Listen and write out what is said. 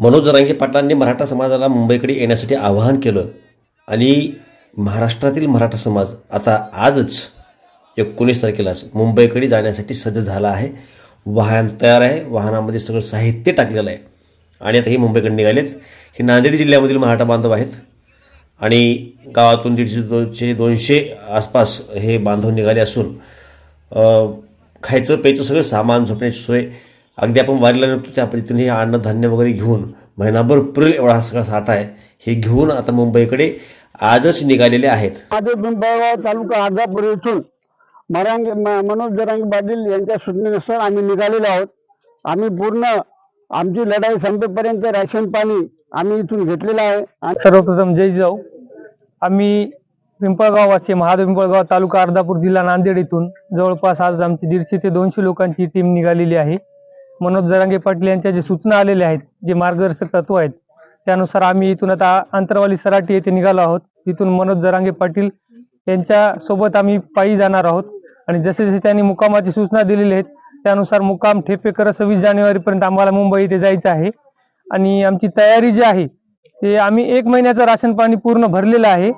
मनोज जरांगे पाटलांनी मराठा समाजाला मुंबईकडे येण्यासाठी आवाहन केलं आणि महाराष्ट्रातील मराठा समाज आता आजच 19 तारखेलाच मुंबईकडे जाण्यासाठी सज्ज झाला आहे। वाहन तयार आहे, वाहनामध्ये सगळं साहित्य टाकलेलं आहे आणि आता हे मुंबईकडे निघालेत। हे नांदेड जिल्ह्यामधील मराठा बांधव आहेत आणि गावातून 150-200 आसपास हे बांधव निघाले असून खायचं प्यायचं सगळं सामान, झोपण्याची सोय, अगदी आपण वारीला नव्हतो त्या पद्धतीने हे अन्नधान्य वगैरे घेऊन महिनाभर पुरेल एवढा हा सगळा साठा आहे, हे घेऊन आता मुंबईकडे आजच निघालेले आहेत। पिंपळगाव तालुका अर्धापूर येथून मनोज जरांगे पाटील यांच्या सूचनेनुसार आम्ही निघालेलो आहोत। आम्ही पूर्ण आमची लढाई संपेपर्यंत राशन पाणी आम्ही इथून घेतलेलं आहे। सर्वप्रथम जय जिजाऊ। आम्ही पिंपळगाव वासी महादेव पिंपळगाव तालुका अर्धापूर जिल्हा नांदेड इथून जवळपास आज आमची 150 ते 200 लोकांची टीम निघालेली आहे। मनोज जरांगे पाटील यांच्या जे सूचना आलेल्या आहेत, जे मार्गदर्शक तत्व आहेत, त्यानुसार आम्ही इथून आता अंतरवाली सराटी येथे निघालो आहोत। तिथून मनोज जरांगे पाटील यांच्या सोबत आम्ही पायी जाणार आहोत आणि जसे जसे त्यांनी मुक्कामाची सूचना दिलेली आहेत त्यानुसार मुक्काम ठेपेकर 26 जानेवारीपर्यंत आम्हाला मुंबई येथे जायचं आहे। आणि आमची तयारी जी आहे ते आम्ही 1 महिन्याचं राशन पाणी पूर्ण भरलेलं आहे।